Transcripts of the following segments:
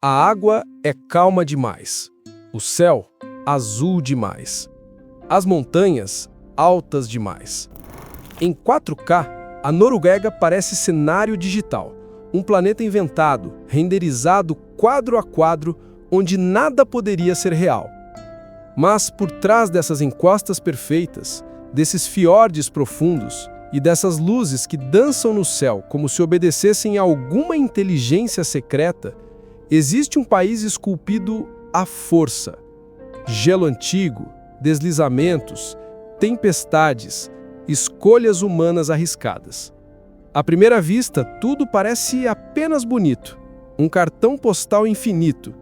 A água é calma demais. O céu, azul demais. As montanhas, altas demais. Em 4K, a Noruega parece cenário digital. Um planeta inventado, renderizado quadro a quadro, onde nada poderia ser real. Mas por trás dessas encostas perfeitas, desses fiordes profundos e dessas luzes que dançam no céu como se obedecessem a alguma inteligência secreta, existe um país esculpido à força. Gelo antigo, deslizamentos, tempestades, escolhas humanas arriscadas. À primeira vista, tudo parece apenas bonito, um cartão postal infinito.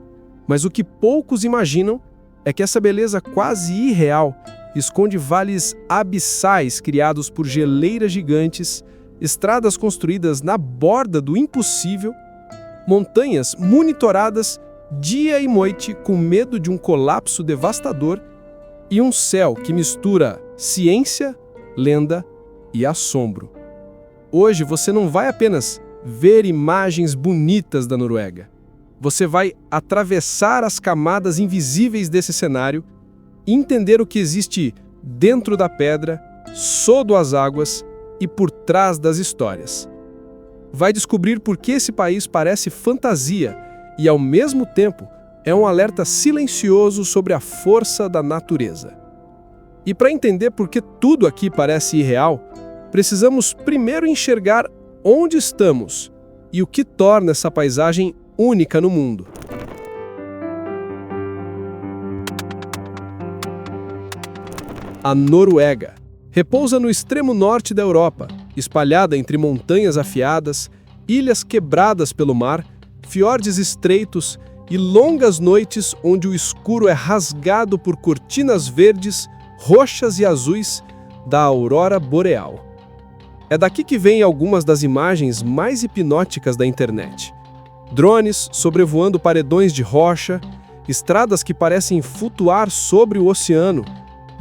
Mas o que poucos imaginam é que essa beleza quase irreal esconde vales abissais criados por geleiras gigantes, estradas construídas na borda do impossível, montanhas monitoradas dia e noite com medo de um colapso devastador e um céu que mistura ciência, lenda e assombro. Hoje você não vai apenas ver imagens bonitas da Noruega. Você vai atravessar as camadas invisíveis desse cenário e entender o que existe dentro da pedra, sob as águas e por trás das histórias. Vai descobrir por que esse país parece fantasia e, ao mesmo tempo, é um alerta silencioso sobre a força da natureza. E para entender por que tudo aqui parece irreal, precisamos primeiro enxergar onde estamos e o que torna essa paisagem única no mundo. A Noruega repousa no extremo norte da Europa, espalhada entre montanhas afiadas, ilhas quebradas pelo mar, fiordes estreitos e longas noites onde o escuro é rasgado por cortinas verdes, roxas e azuis da aurora boreal. É daqui que vêm algumas das imagens mais hipnóticas da internet. Drones sobrevoando paredões de rocha, estradas que parecem flutuar sobre o oceano,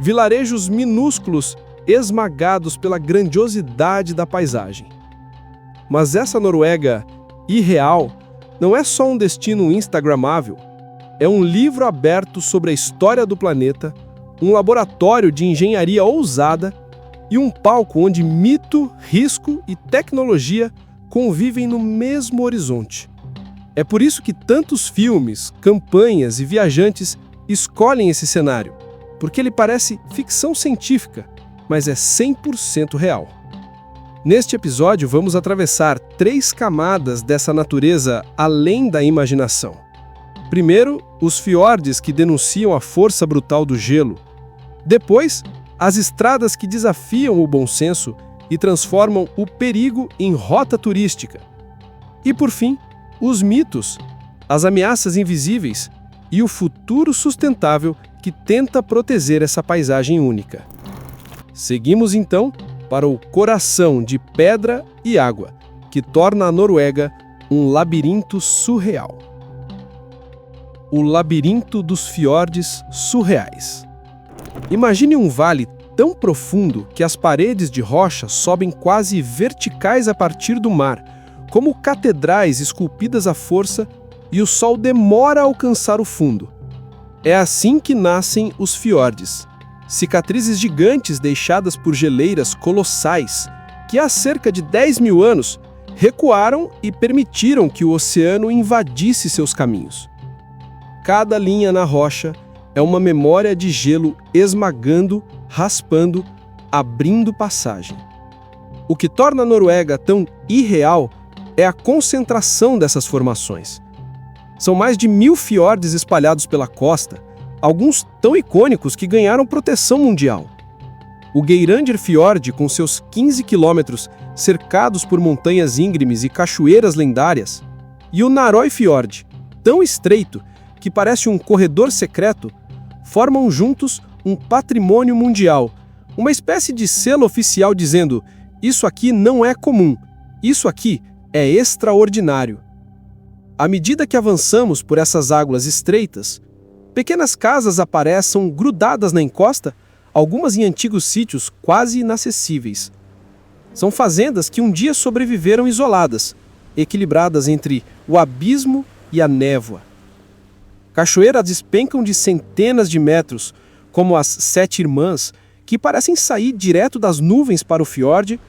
vilarejos minúsculos esmagados pela grandiosidade da paisagem. Mas essa Noruega irreal não é só um destino instagramável, é um livro aberto sobre a história do planeta, um laboratório de engenharia ousada e um palco onde mito, risco e tecnologia convivem no mesmo horizonte. É por isso que tantos filmes, campanhas e viajantes escolhem esse cenário, porque ele parece ficção científica, mas é 100% real. Neste episódio, vamos atravessar 3 camadas dessa natureza além da imaginação. Primeiro, os fiordes que denunciam a força brutal do gelo. Depois, as estradas que desafiam o bom senso e transformam o perigo em rota turística. E por fim, os mitos, as ameaças invisíveis e o futuro sustentável que tenta proteger essa paisagem única. Seguimos então para o coração de pedra e água, que torna a Noruega um labirinto surreal. O labirinto dos fiordes surreais. Imagine um vale tão profundo que as paredes de rocha sobem quase verticais a partir do mar, como catedrais esculpidas à força, e o sol demora a alcançar o fundo. É assim que nascem os fiordes, cicatrizes gigantes deixadas por geleiras colossais, que há cerca de 10 mil anos recuaram e permitiram que o oceano invadisse seus caminhos. Cada linha na rocha é uma memória de gelo esmagando, raspando, abrindo passagem. O que torna a Noruega tão irreal é a concentração dessas formações. São mais de 1000 fiordes espalhados pela costa, alguns tão icônicos que ganharam proteção mundial. O Geirangerfjord, com seus 15 quilômetros cercados por montanhas íngremes e cachoeiras lendárias, e o Narøyfjord, tão estreito que parece um corredor secreto, formam juntos um patrimônio mundial, uma espécie de selo oficial dizendo: isso aqui não é comum, isso aqui é extraordinário. À medida que avançamos por essas águas estreitas, pequenas casas aparecem grudadas na encosta, algumas em antigos sítios quase inacessíveis. São fazendas que um dia sobreviveram isoladas, equilibradas entre o abismo e a névoa. Cachoeiras despencam de centenas de metros, como as Sete Irmãs, que parecem sair direto das nuvens para o fiord,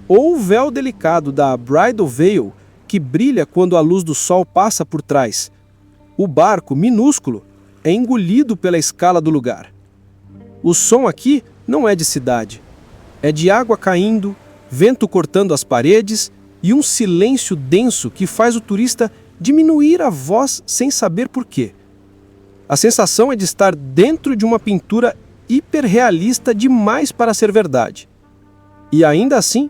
ou o véu delicado da Bridal Veil, que brilha quando a luz do sol passa por trás. O barco, minúsculo, é engolido pela escala do lugar. O som aqui não é de cidade. É de água caindo, vento cortando as paredes e um silêncio denso que faz o turista diminuir a voz sem saber por quê. A sensação é de estar dentro de uma pintura hiperrealista demais para ser verdade. E ainda assim,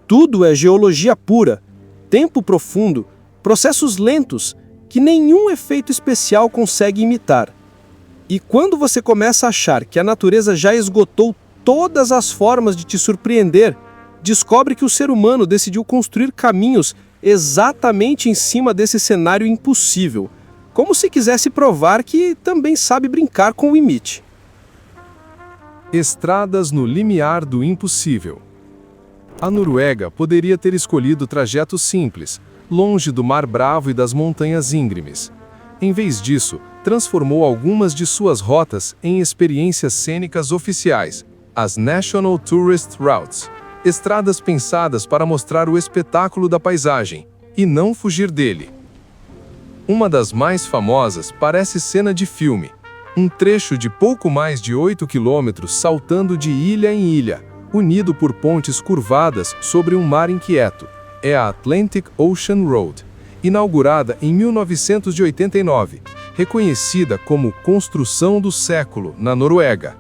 tudo é geologia pura, tempo profundo, processos lentos que nenhum efeito especial consegue imitar. E quando você começa a achar que a natureza já esgotou todas as formas de te surpreender, descobre que o ser humano decidiu construir caminhos exatamente em cima desse cenário impossível, como se quisesse provar que também sabe brincar com o limite. Estradas no limiar do impossível. A Noruega poderia ter escolhido trajetos simples, longe do Mar Bravo e das montanhas íngremes. Em vez disso, transformou algumas de suas rotas em experiências cênicas oficiais, as National Tourist Routes, estradas pensadas para mostrar o espetáculo da paisagem, e não fugir dele. Uma das mais famosas parece cena de filme, um trecho de pouco mais de 8 quilômetros saltando de ilha em ilha, unido por pontes curvadas sobre um mar inquieto. É a Atlantic Ocean Road, inaugurada em 1989, reconhecida como construção do século na Noruega.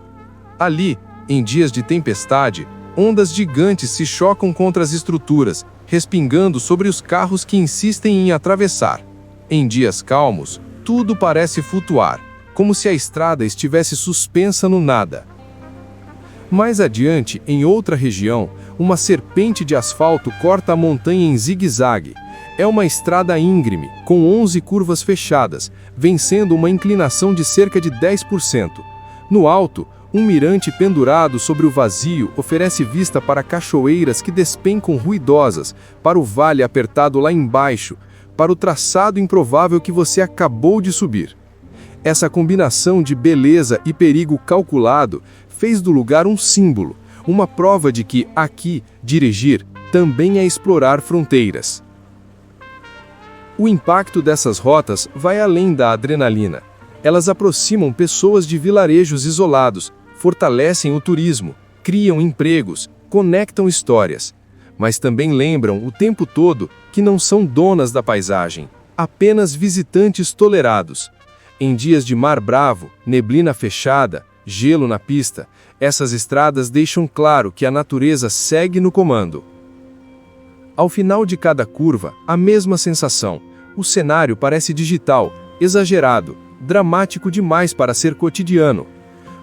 Ali, em dias de tempestade, ondas gigantes se chocam contra as estruturas, respingando sobre os carros que insistem em atravessar. Em dias calmos, tudo parece flutuar, como se a estrada estivesse suspensa no nada. Mais adiante, em outra região, uma serpente de asfalto corta a montanha em zigue-zague. É uma estrada íngreme, com 11 curvas fechadas, vencendo uma inclinação de cerca de 10%. No alto, um mirante pendurado sobre o vazio oferece vista para cachoeiras que despencam ruidosas, para o vale apertado lá embaixo, para o traçado improvável que você acabou de subir. Essa combinação de beleza e perigo calculado fez do lugar um símbolo, uma prova de que, aqui, dirigir também é explorar fronteiras. O impacto dessas rotas vai além da adrenalina. Elas aproximam pessoas de vilarejos isolados, fortalecem o turismo, criam empregos, conectam histórias. Mas também lembram o tempo todo que não são donas da paisagem, apenas visitantes tolerados. Em dias de mar bravo, neblina fechada, gelo na pista, essas estradas deixam claro que a natureza segue no comando. Ao final de cada curva, a mesma sensação. O cenário parece digital, exagerado, dramático demais para ser cotidiano.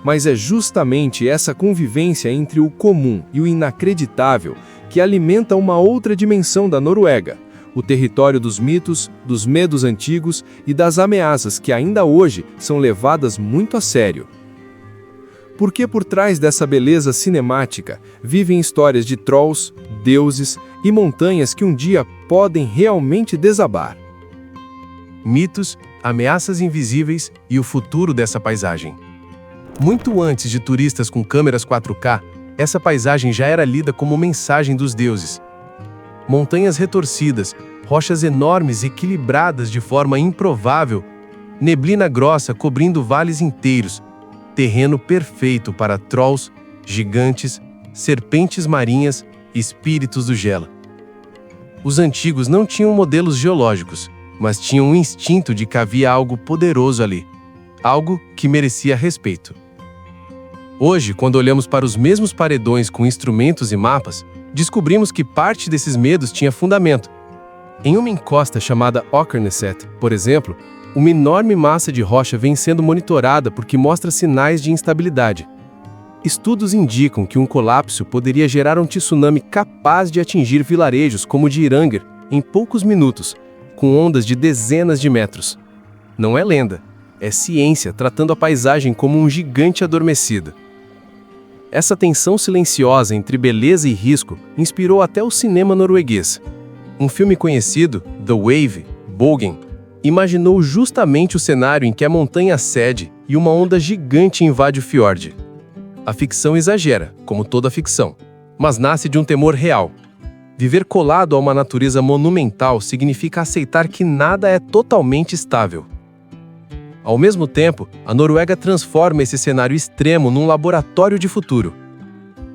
Mas é justamente essa convivência entre o comum e o inacreditável que alimenta uma outra dimensão da Noruega, o território dos mitos, dos medos antigos e das ameaças que ainda hoje são levadas muito a sério. Porque por trás dessa beleza cinemática vivem histórias de trolls, deuses e montanhas que um dia podem realmente desabar. Mitos, ameaças invisíveis e o futuro dessa paisagem. Muito antes de turistas com câmeras 4K, essa paisagem já era lida como mensagem dos deuses. Montanhas retorcidas, rochas enormes equilibradas de forma improvável, neblina grossa cobrindo vales inteiros, terreno perfeito para trolls, gigantes, serpentes marinhas e espíritos do gelo. Os antigos não tinham modelos geológicos, mas tinham um instinto de que havia algo poderoso ali, algo que merecia respeito. Hoje, quando olhamos para os mesmos paredões com instrumentos e mapas, descobrimos que parte desses medos tinha fundamento. Em uma encosta chamada Åkneset, por exemplo, uma enorme massa de rocha vem sendo monitorada porque mostra sinais de instabilidade. Estudos indicam que um colapso poderia gerar um tsunami capaz de atingir vilarejos como o de Iranger em poucos minutos, com ondas de dezenas de metros. Não é lenda, é ciência tratando a paisagem como um gigante adormecido. Essa tensão silenciosa entre beleza e risco inspirou até o cinema norueguês. Um filme conhecido, The Wave, Bogen, imaginou justamente o cenário em que a montanha cede e uma onda gigante invade o fiord. A ficção exagera, como toda ficção, mas nasce de um temor real. Viver colado a uma natureza monumental significa aceitar que nada é totalmente estável. Ao mesmo tempo, a Noruega transforma esse cenário extremo num laboratório de futuro.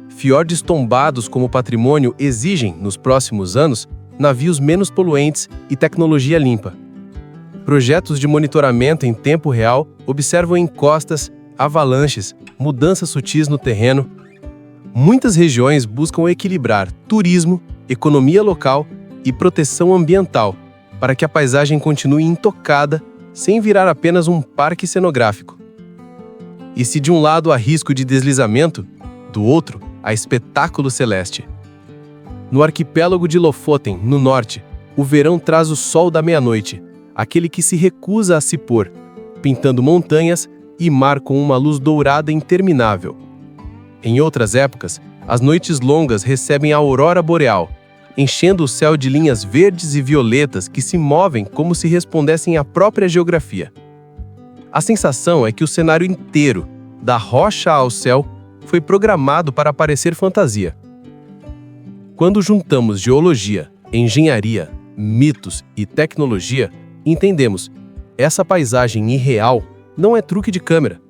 Fiordes tombados como patrimônio exigem, nos próximos anos, navios menos poluentes e tecnologia limpa. Projetos de monitoramento em tempo real observam encostas, avalanches, mudanças sutis no terreno. Muitas regiões buscam equilibrar turismo, economia local e proteção ambiental para que a paisagem continue intocada sem virar apenas um parque cenográfico. E se de um lado há risco de deslizamento, do outro há espetáculo celeste. No arquipélago de Lofoten, no norte, o verão traz o sol da meia-noite, aquele que se recusa a se pôr, pintando montanhas e mar com uma luz dourada interminável. Em outras épocas, as noites longas recebem a aurora boreal, enchendo o céu de linhas verdes e violetas que se movem como se respondessem à própria geografia. A sensação é que o cenário inteiro, da rocha ao céu, foi programado para parecer fantasia. Quando juntamos geologia, engenharia, mitos e tecnologia, entendemos: essa paisagem irreal não é truque de câmera.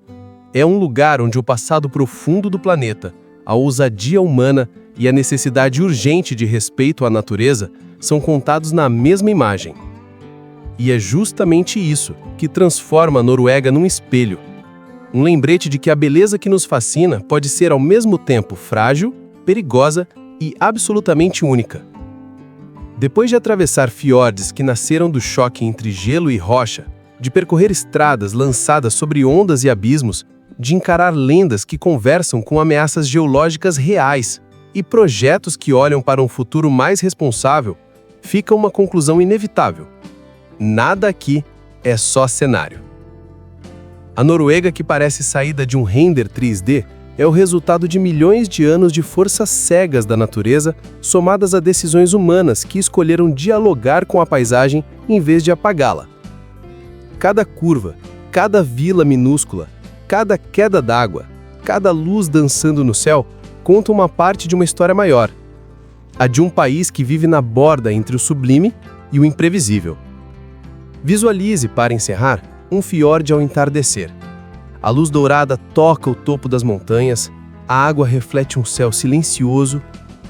É um lugar onde o passado profundo do planeta, a ousadia humana e a necessidade urgente de respeito à natureza são contados na mesma imagem. E é justamente isso que transforma a Noruega num espelho. Um lembrete de que a beleza que nos fascina pode ser ao mesmo tempo frágil, perigosa e absolutamente única. Depois de atravessar fiordes que nasceram do choque entre gelo e rocha, de percorrer estradas lançadas sobre ondas e abismos, de encarar lendas que conversam com ameaças geológicas reais e projetos que olham para um futuro mais responsável, fica uma conclusão inevitável: nada aqui é só cenário. A Noruega, que parece saída de um render 3D, é o resultado de milhões de anos de forças cegas da natureza, somadas a decisões humanas que escolheram dialogar com a paisagem em vez de apagá-la. Cada curva, cada vila minúscula, cada queda d'água, cada luz dançando no céu conta uma parte de uma história maior, a de um país que vive na borda entre o sublime e o imprevisível. Visualize, para encerrar, um fiord ao entardecer. A luz dourada toca o topo das montanhas, a água reflete um céu silencioso,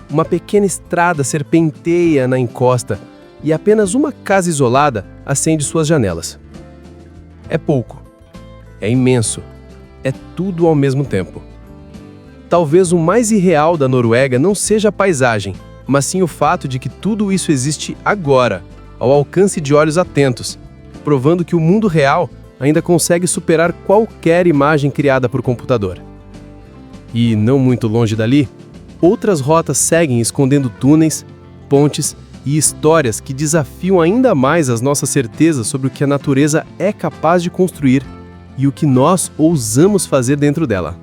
uma pequena estrada serpenteia na encosta e apenas uma casa isolada acende suas janelas. É pouco, é imenso, é tudo ao mesmo tempo. Talvez o mais irreal da Noruega não seja a paisagem, mas sim o fato de que tudo isso existe agora, ao alcance de olhos atentos, provando que o mundo real ainda consegue superar qualquer imagem criada por computador. E, não muito longe dali, outras rotas seguem escondendo túneis, pontes e histórias que desafiam ainda mais as nossas certezas sobre o que a natureza é capaz de construir e o que nós ousamos fazer dentro dela.